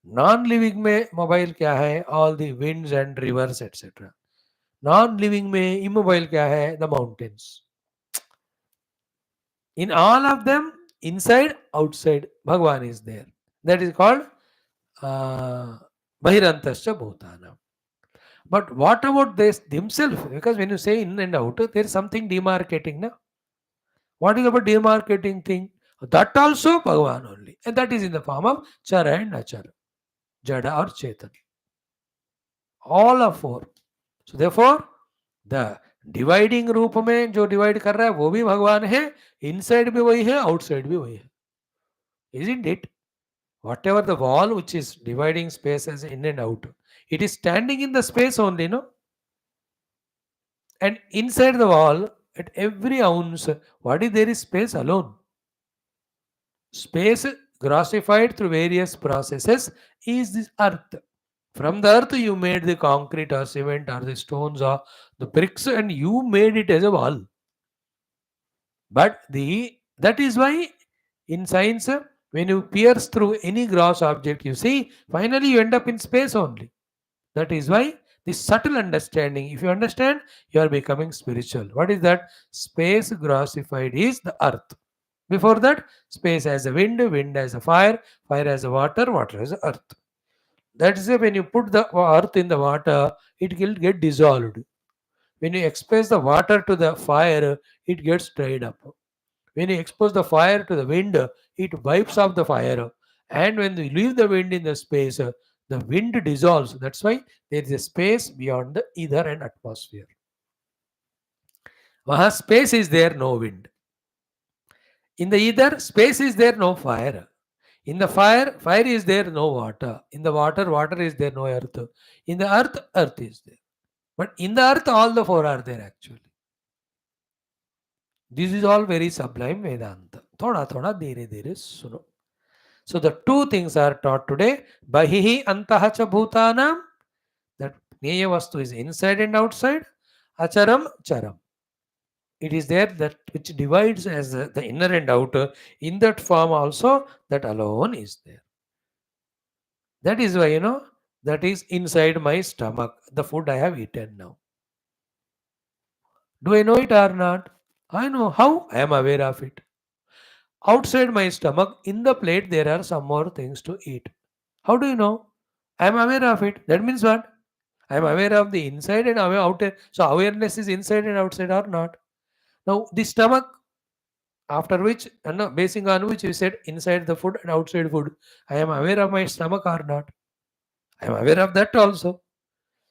Non-living में mobile क्या है? All the winds and rivers, etc. Non-living में immobile क्या है? The mountains. In all of them, inside, outside, Bhagavan is there. That is called Bahirantascha Bhutana. But what about this themselves? Because when you say in and out, there is something demarcating. Na? What is about demarcating thing? That also Bhagavan only. And that is in the form of Chara and Achara. Jada or Chetan. All are four. So therefore, the dividing रूप में जो divide कर रहा है वो भी भगवान है, इनसाइड भी वही है, आउटसाइड भी वही है. Isn't it? Whatever the wall which is dividing space as in and out, it is standing in the space only, no? And inside the wall, at every ounce, what is there is space alone. Space grossified through various processes is this earth. From the earth, you made the concrete or cement or the stones or the bricks, and you made it as a wall. But that is why in science, when you pierce through any gross object, you see, finally you end up in space only. That is why this subtle understanding, if you understand, you are becoming spiritual. What is that? Space grossified is the earth. Before that, space as a wind, wind as a fire, fire as a water, water as a earth. That is why when you put the earth in the water, it will get dissolved. When you expose the water to the fire, it gets dried up. When you expose the fire to the wind, it wipes off the fire. And when you leave the wind in the space, the wind dissolves. That's why there is a space beyond the ether and atmosphere. Waha space is there, no wind. In the ether, space is there, no fire. In the fire, fire is there, no water. In the water, water is there, no earth. In the earth, earth is there. But in the earth, all the four are there actually. This is all very sublime Vedanta. थोड़ा थोड़ा धीरे धीरे सुनो. So the two things are taught today. Bahihi antaha cha bhutanam, that Gneya Vastu is inside and outside. Acharam charam. It is there that which divides as the inner and outer. In that form also, that alone is there. That is why, that is inside my stomach, the food I have eaten now. Do I know it or not? I know how. I am aware of it. Outside my stomach, in the plate, there are some more things to eat. How do you know? I am aware of it. That means what? I am aware of the inside and outer. So awareness is inside and outside or not? Now the stomach, after which, basing on which you said inside the food and outside food. I am aware of my stomach or not? I am aware of that also.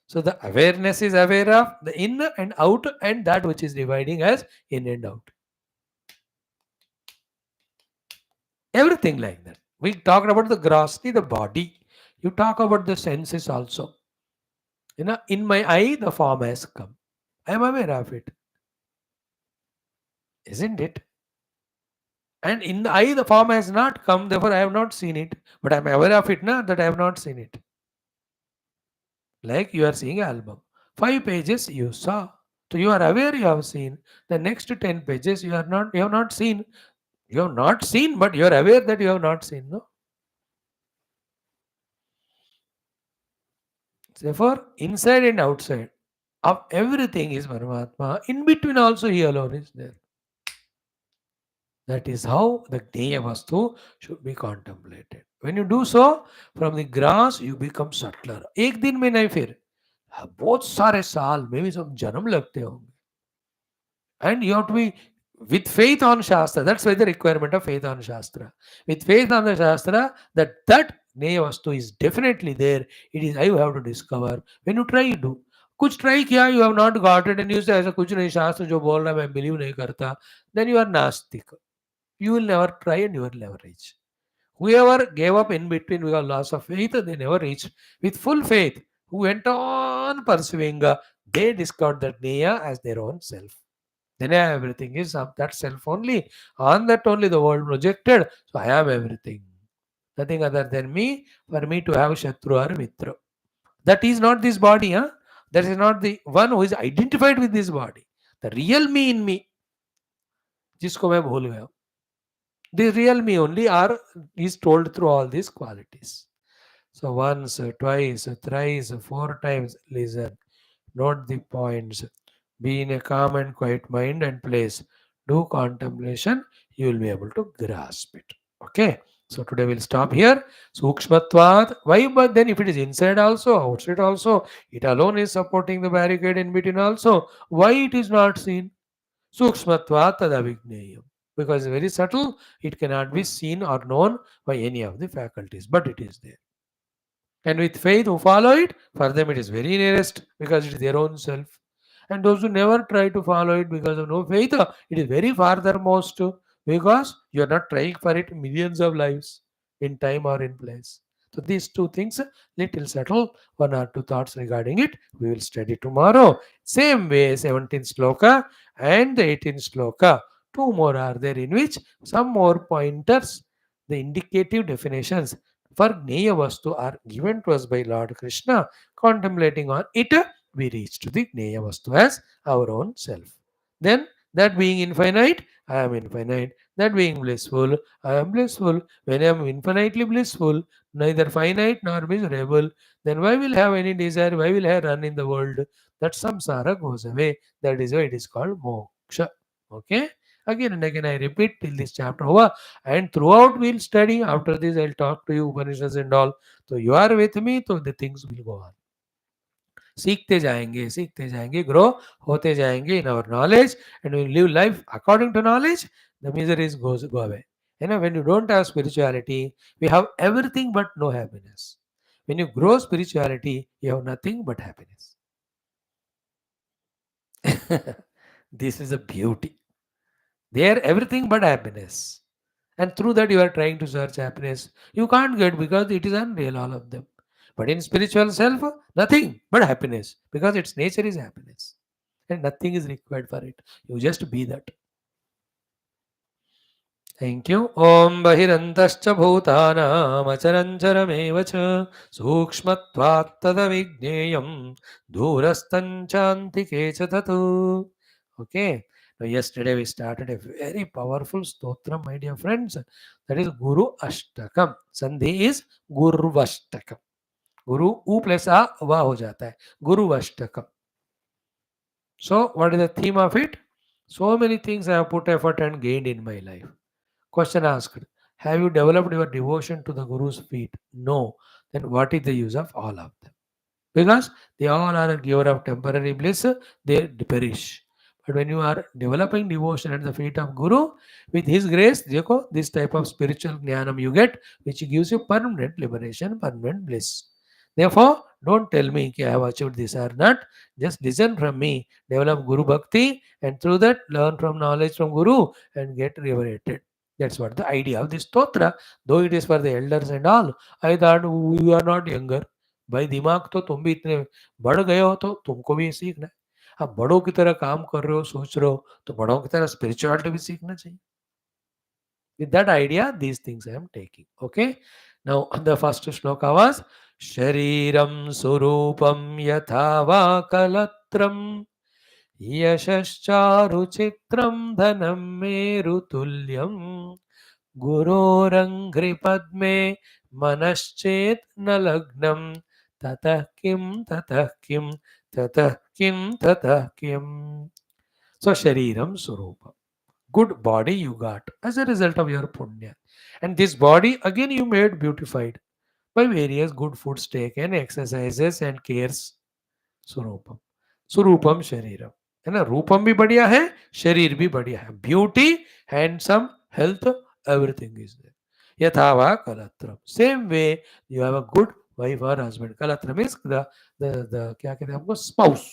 So the awareness is aware of the in and out and that which is dividing as in and out. Everything like that. We talked about the grossly, the body. You talk about the senses also. In my eye, the form has come. I am aware of it. Isn't it? And in the eye, the form has not come, therefore I have not seen it. But I am aware of it now that I have not seen it. Like you are seeing an album. 5 pages you saw. So you are aware you have seen. The next 10 pages you have not seen. You have not seen, but you are aware that you have not seen. No? Therefore, inside and outside of everything is Paramatma. In between also he alone is there. That is how the Gneya Vastu should be contemplated. When you do so, from the grass you become subtler. एक दिन में नहीं फिर बहुत सारे साल maybe some जन्म लगते होंगे. And you have to be with faith on Shastra. That's why the requirement of faith on Shastra. With faith on the Shastra, that Gneya Vastu is definitely there. It is I have to discover. When you try, you do. कुछ try किया, you have not got it, and you say ऐसा कुछ नहीं, शास्त्र जो बोल रहा है मैं बिलीव नहीं करता, then you are नास्तिक. You will never try and you will never reach. Whoever gave up in between because loss of faith, they never reached. With full faith, who went on pursuing, they discovered that Gneya as their own self. Then everything is of that self only. On that only the world projected. So I am everything. Nothing other than me, for me to have Shatru or Mitra. That is not this body, huh? That is not the one who is identified with this body. The real me in me, जिसको मैं भूल गया. The real me only are is told through all these qualities. So once, twice, thrice, 4 times listen. Note the points. Be in a calm and quiet mind and place. Do contemplation. You will be able to grasp it. Okay. So today we'll stop here. Sukshmatvat. Why? But then if it is inside also, outside also, it alone is supporting the barricade in between also. Why it is not seen? Sukshmatvat tadavigneyam. Because very subtle, it cannot be seen or known by any of the faculties, but it is there. And with faith who follow it, for them it is very nearest because it is their own self. And those who never try to follow it because of no faith, it is very farthermost because you are not trying for it millions of lives in time or in place. So these two things, little subtle, one or two thoughts regarding it, we will study tomorrow. Same way, 17th sloka and the 18th sloka. Two more are there in which some more pointers, the indicative definitions for Gneya Vastu are given to us by Lord Krishna. Contemplating on it, we reach to the Gneya Vastu as our own self. Then, that being infinite, I am infinite. That being blissful, I am blissful. When I am infinitely blissful, neither finite nor miserable, then why will I have any desire? Why will I run in the world? That samsara goes away. That is why it is called moksha. Okay? Again and again, I repeat till this chapter over. And throughout we'll study. After this, I'll talk to you Upanishads and all. So you are with me, so the things will go on. सीखते जाएंगे, grow होते जाएंगे in our knowledge, and we live life according to knowledge. The miseries go away. When you don't have spirituality, we have everything but no happiness. When you grow spirituality, you have nothing but happiness. This is a beauty. They are everything but happiness. And through that, you are trying to search happiness. You can't get because it is unreal, all of them. But in spiritual self, nothing but happiness because its nature is happiness. And nothing is required for it. You just be that. Thank you. Om Bahirantascha Bhutanaam Acharancharameva Sukshmatvat Tadavigneyam Durastanchanti Tatu. Okay. Now, yesterday we started a very powerful stotram, my dear friends. That is Guru Ashtakam. Sandhi is Gurvashtakam. गुरु ऊ plus आ वा हो जाता है गुरुवष्टकम. So, what is the theme of it? So many things I have put effort and gained in my life. Question asked: have you developed your devotion to the Guru's feet? No. Then what is the use of all of them? Because they all are a giver of temporary bliss, they perish. But when you are developing devotion at the feet of Guru, with his grace, देखो, this type of spiritual jnanam you get, which gives you permanent liberation, permanent bliss. Therefore, don't tell me कि I have achieved this or not. Just listen from me, develop Guru Bhakti, and through that, learn from knowledge from Guru and get liberated. That's what the idea of this stotra. Though it is for the elders and all, I thought you are not younger. भाई दिमाग तो तुम भी इतने बढ़ गए हो तो तुमको भी ये सीखना है. आप बड़ों की तरह काम कर रहे हो, सोच रहे हो, तो बड़ों की तरह स्पिरिचुअलिटी भी सीखना चाहिए. With that idea, these things I am taking. Okay. Now, the first shloka was Shariram Surupam Yathava Kalatram Yashascharu Chitram Dhanam Meru Tulyam Gurorangri Padme Manaschet Nalagnam Tatah Kim Tatah Kim Tatah Kim Tatah Kim. So, Shariram Surupam. Good body you got as a result of your punya. And this body again you made beautified by various good foods taken, exercises and cares. Surupam. Surupam Shariram. है ना, रूपम भी बढ़िया है, शरीर भी बढ़िया है. Beauty, handsome, health, everything is there. यथावा कलत्रम. Same way you have a good wife और हस्बैंड. कलत्रम इज द क्या कहते हैं हमको, स्पाउस.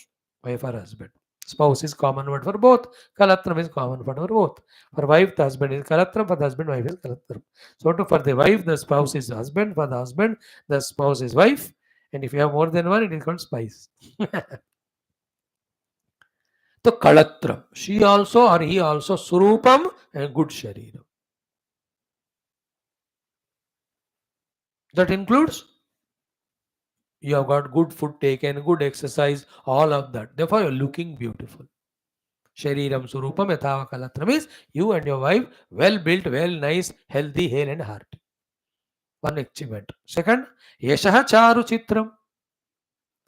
वाइफ और husband. Spouse is common word for both. Kalatram is common word for both. For wife, the husband is kalatram. For the husband, wife is kalatram. So, for the wife, the spouse is husband. For the husband, the spouse is wife. And if you have more than one, it is called spice. So Kalatram, she also or he also Surupam and good Shariram. That includes you have got good food taken, good exercise, all of that. Therefore, you're looking beautiful. Shariram Surupam Yatava Kalatram is you and your wife well built, well nice, healthy, hale and heart. One achievement. Second, Yashaha Charu Chitram.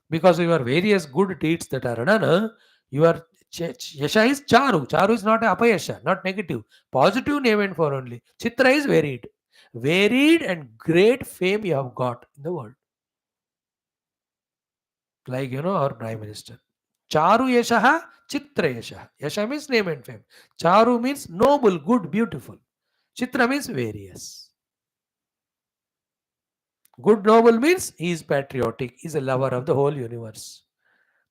Because of your various good deeds that are done, your Yasha is Charu. Charu is not Apayasha, not negative. Positive name and for only. Chitra is varied. Varied and great fame you have got in the world. Like, our Prime Minister. Charu Yashaha, Chitra Yashaha. Yasha means name and fame. Charu means noble, good, beautiful. Chitra means various. Good, noble means he is patriotic, he is a lover of the whole universe.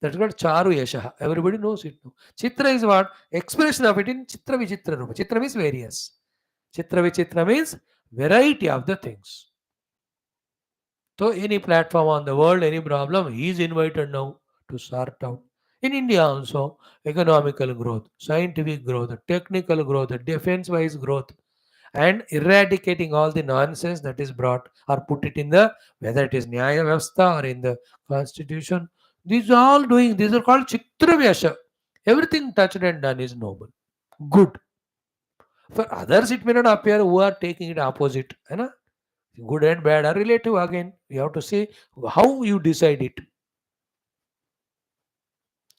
That's called Charu Yashaha. Everybody knows it now. Chitra is what? Expression of it in Chitra Vichitra Rupa. Chitra means various. Chitra Vichitra means variety of the things. So any platform on the world, any problem, he is invited now to sort out. In India also, economical growth, scientific growth, technical growth, defense-wise growth, and eradicating all the nonsense that is brought or put it in the, whether it is Nyaya Vyavastha or in the constitution. These are all doing, these are called Chitra Vyasha. Everything touched and done is noble, good. For others, it may not appear who are taking it opposite. You know? Good and bad are relative again. You have to see how you decide it.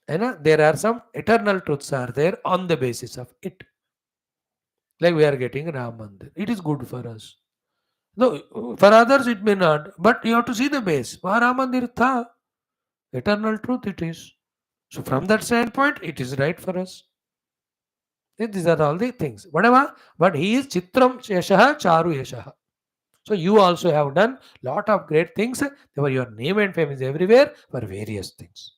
You know? There are some eternal truths are there on the basis of it. Like we are getting Ram Mandir. It is good for us. No, for others it may not, but you have to see the base. Ram Mandir tha. Eternal truth it is. So from that standpoint, it is right for us. These are all the things. Whatever, but he is Chitram Yashaha Charu Yashaha. So you also have done lot of great things. Therefore, your name and fame is everywhere for various things.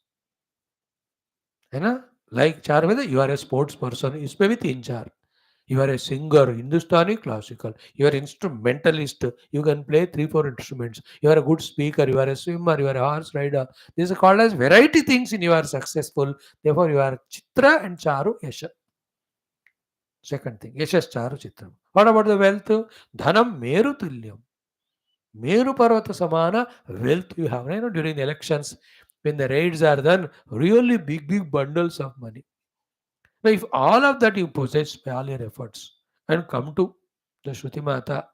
है ना? Like Charveda, you are a sports person. इसमें भी तीन चार. You are a singer, Hindustani classical. You are instrumentalist. You can play 3-4 instruments. You are a good speaker. You are a swimmer. You are a horse rider. This is called as variety things in you are successful. Therefore, you are Chitra and Charu Yasha. Second thing, Yashascharu Chitram. What about the wealth? Dhanam Meru Tulyam. Meru Parvata Samana wealth you have. You know, during the elections, when the raids are done, really big, big bundles of money. Now, if all of that you possess by all your efforts and come to the Shruti Mata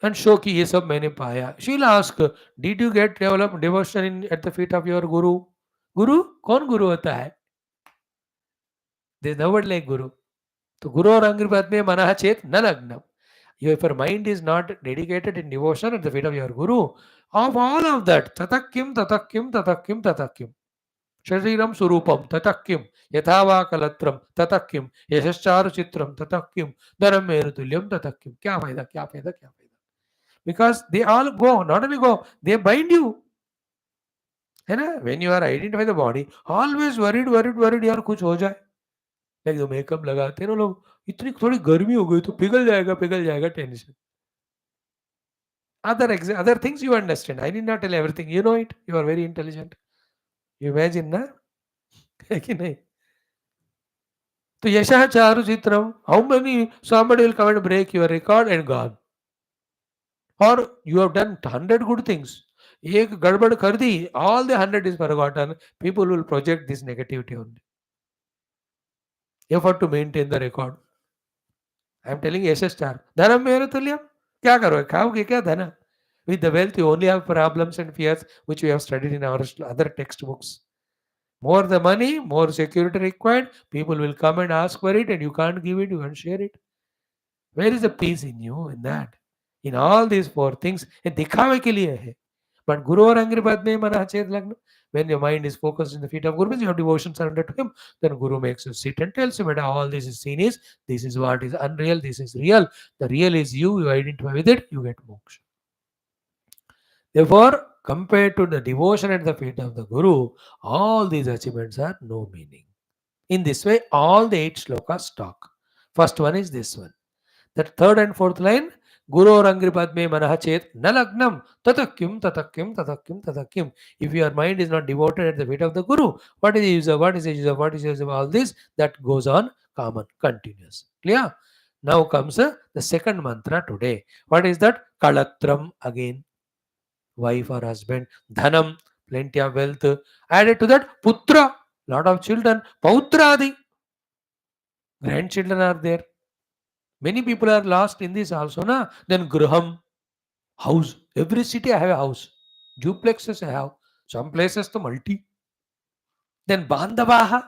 and show कि ये सब मैंने पाया, she'll ask, did you get develop devotion in, at the feet of your guru? Guru? कौन गुरु होता है? There's no word like guru. तो गुरु और अंग्रिपाद में मनः चेत न लग्नम. If your mind is not dedicated in devotion at the feet of your guru, of all of that, tatakim, tatakim, tatakim, tatakim. शरीरम स्वरूपम ततक्किम यथावा कलत्रम ततक्किम यशश्चारु चित्रम ततक्किम धर्म मेरु तुल्यम ततक्किम. क्या फायदा, क्या फायदा, क्या फायदा? Because they all go, not only go, they bind you. है ना? When you are identify the body, always worried यार कुछ हो जाए. Like जो मेकअप लगाते हैं ना लोग, इतनी थोड़ी गर्मी हो गई तो पिघल जाएगा tension. Other things you understand. I need not tell everything. You know it. You are very intelligent. You imagine ना? है कि नहीं? तो यशः चारु चित्रम. How many somebody will come and break your record and gone? Or you have done 100 good things. एक गड़बड़ कर दी, all the 100 is forgotten. People will project this negativity only. Effort to maintain the record. I am telling यशः चार. धनम मेरु तुल्यम. क्या करोगे? खाओगे क्या धन? With the wealth, you only have problems and fears, which we have studied in our other textbooks. More the money, more security required. People will come and ask for it, and you can't give it, you can't share it. Where is the peace in you in that? In all these four things, ये दिखावे के लिए है. But Guru और अंग्रिपाद में मनः चेत लग्न. When your mind is focused in the feet of Guru, means you have devotion surrender to him, then Guru makes you sit and tells you that all this is seen is, this is what is unreal, this is real. The real is you, you identify with it, you get moksha. Therefore, compared to the devotion at the feet of the Guru, all these achievements are no meaning. In this way, all the 8 shlokas talk. First one is this one. That third and fourth line, Guru or Angripad me manah chet nalagnam tatakim tatakim tatakim tatakim. If your mind is not devoted at the feet of the Guru, what is the use of, what is the use of, what is the use of all this? That goes on common, continuous. Clear? Now comes the second mantra today. What is that? Kalatram again. Wife or husband. Dhanam, plenty of wealth. Added to that, putra, lot of children. Pautradi, grandchildren are there. Many people are lost in this also, na? Then graham, house. Every city I have a house. Duplexes I have. Some places to multi. Then bandavaha.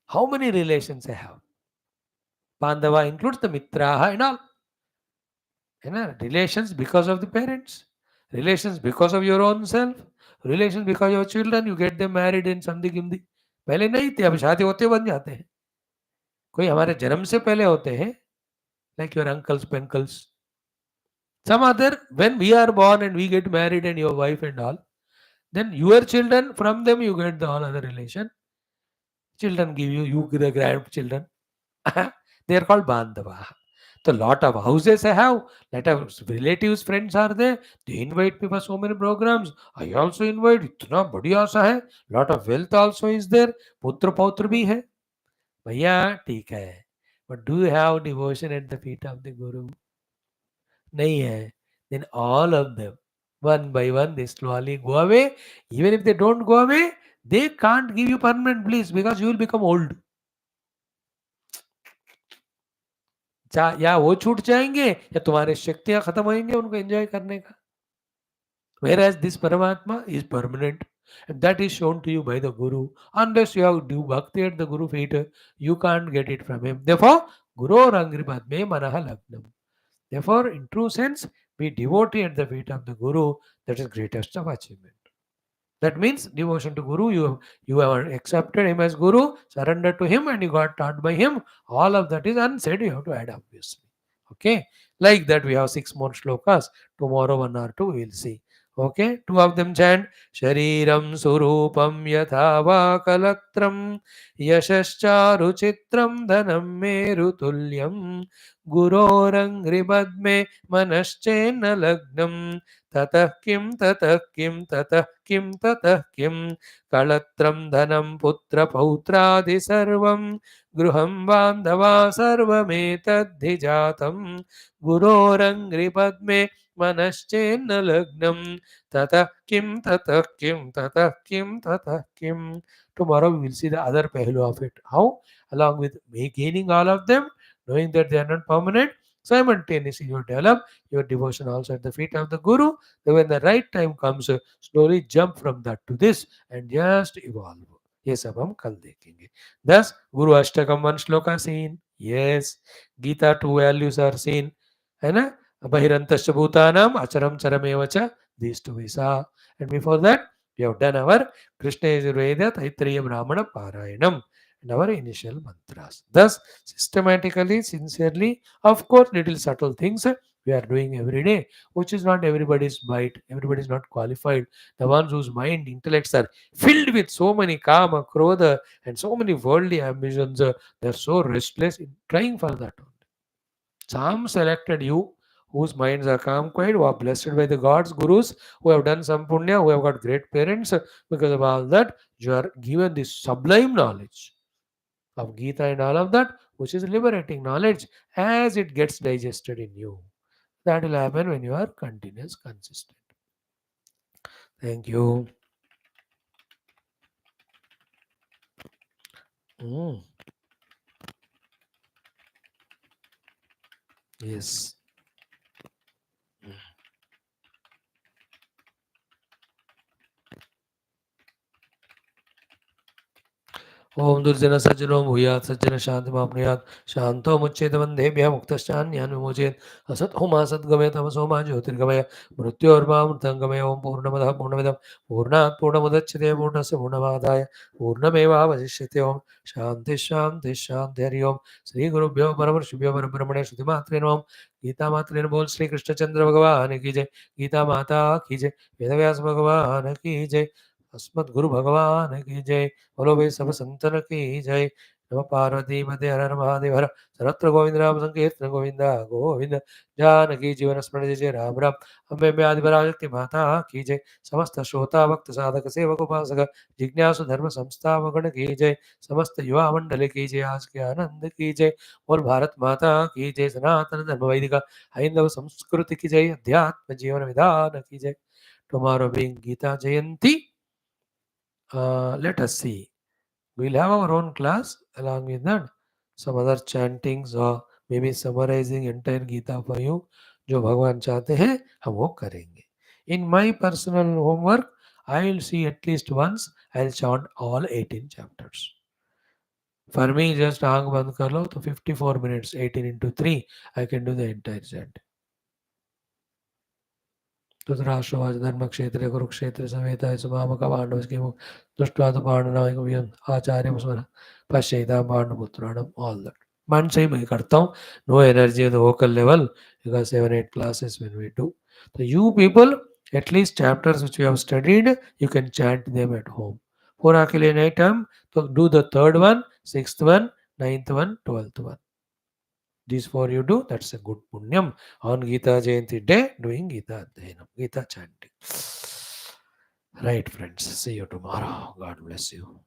How many relations I have? Bandava includes the mitraha and all. Relations because of the parents. Relations because of your own self. Relations because of your children. You get them married in something Hindi. पहले नहीं थे, अब शादी होते बन जाते हैं. कोई हमारे जन्म से पहले होते हैं, like your uncles, pencles. Some other, when we are born and we get married and your wife and all, then your children, from them you get the all other relation. Children give you, you give the grandchildren. They are called bandava. So lot of houses I have, lot of relatives, friends are there. They invite me for so many programs. I also invite. इतना बढ़िया सा है. Lot of wealth also is there. पुत्र पौत्र भी है. भैया ठीक है. But do you have devotion at the feet of the Guru? नहीं है. Then all of them, one by one, they slowly go away. Even if they don't go away, they can't give you permanent bliss because you will become old. या वो छूट जाएंगे या तुम्हारे शक्तियां खत्म होंगे उनको एंजॉय करने का. Whereas this Paramatma is permanent, and that is shown to you by the Guru. Unless you have do bhakti at the Guru feet, you can't get it from him. Therefore, Guru Angripad me manaha lagnam. Therefore, in true sense, be devotee at the feet of the Guru. That is greatest of achievement. That means devotion to Guru. You have accepted him as Guru, surrendered to him, and you got taught by him. All of that is unsaid. You have to add obviously. Okay, like that we have 6 more shlokas. Tomorrow 1 or 2 we will see. Okay, two of them chant Shariram Surupam Yatha Vakalatram Yashascharu Chitram Dhanam Meru Tulyam Gurorangrimadme Manaschena Lagnam Tatah Kim Tatah Kim Tatah Kim Tatah Kim Kalatram Dhanam Putra Pautradi Sarvam Gruham Bandhava Sarvametadhijatam Gurorangripadme Manaschena Lagnam Tata Kim Tata Kim Tata Kim Tata Kim. Tomorrow we will see the other pehlu of it. How? Along with gaining all of them, knowing that they are not permanent, simultaneously you develop your devotion also at the feet of the Guru. Then when the right time comes, slowly jump from that to this and just evolve. ये सब हम कल देखेंगे. Thus, Guru Ashtakam one shloka seen. Yes. Gita two values are seen. है ना? Bahirantasya bhutanam acharam charamevacha. These two we saw. And before that, we have done our Krishna YAJURVEDA Taittiriya Brahmana Parayanam and our initial mantras. Thus, systematically, sincerely, of course, little subtle things we are doing every day, which is not everybody's bite. Everybody is not qualified. The ones whose mind, intellects are filled with so many kama, krodha, and so many worldly ambitions, they are so restless in trying for that. Some selected you whose minds are calm, quiet, who are blessed by the gods, gurus, who have done some punya, who have got great parents. Because of all that, you are given this sublime knowledge of Gita and all of that, which is liberating knowledge as it gets digested in you. That will happen when you are continuous, consistent. Thank you. Mm, yes. ओम दुर्जन सज्जनो भूयात् सज्जन शांति माप्नुयात् शांतो मुच्येत वन्देभ्यः मुक्तश्चान्यान् विमोचयेत् असत् होमा सद्गमय तमसो मा ज्योतिर्गमय मृत्योर्मामृतङ्गमय ओम पूर्णमदः पूर्णमिदं पूर्णात् पूर्णमुदच्यते पूर्णस्य पूर्णमादाय पूर्णमेवावशिष्यते ओम शांति शांति शांति हरि ओम श्री गुरुभ्यो परमर्षिभ्यो परब्रह्मणे श्रुतिमात्रे नमः गीता मात्रे नमः बोल श्री कृष्णचंद्र भगवान की जय गीता माता की जय वेदव्यास भगवान की जय अस्मद् गुरु भगवान की जय बोलो भाई सब संतन की जय नम पार्वती मध्य हर हर महादेव हर सर्वत्र गोविंद नाम संकीर्तन गोविंद गोविंद जानकी जीवन स्मरण जय जय राम राम अम्बे में आदि पराशक्ति माता की जय समस्त श्रोता भक्त साधक सेवक उपासक जिज्ञासु धर्म संस्थापकगण की जय समस्त युवा मंडल की जय आज के आनंद की जय और भारत माता की जय सनातन धर्म वैदिक हैंदव संस्कृति की जय अध्यात्म जीवन विधान की जय tomorrow being Gita Jayanti. Let us see. We'll have our own class along with that. Some other chantings or maybe summarizing entire Gita for you. जो भगवान चाहते हैं हम वो करेंगे. In my personal homework, I'll see at least once. I'll chant all 18 chapters. For me, just आंख बंद कर लो तो 54 minutes, 18 into 3, I can do the entire chant. धृतराष्ट्रवाच धर्मक्षेत्रे कुरुक्षेत्रे समेताय सुमामक पांडवस्की दृष्ट्वा तो पांडनायक आचार्य स्मर पश्यता पांडुपुत्राणम all that. मन से ही मैं करता हूँ. No energy at the vocal level because 7-8 classes when we do. So you people, at least chapters which you have studied, you can chant them at home. पूरा के लिए नहीं time, तो do the third one, sixth one, ninth one, 12th one. These four you do, that's a good punyam. On Gita Jayanti day, doing Gita Adhyanam, Gita chanting. Right, friends. See you tomorrow. God bless you.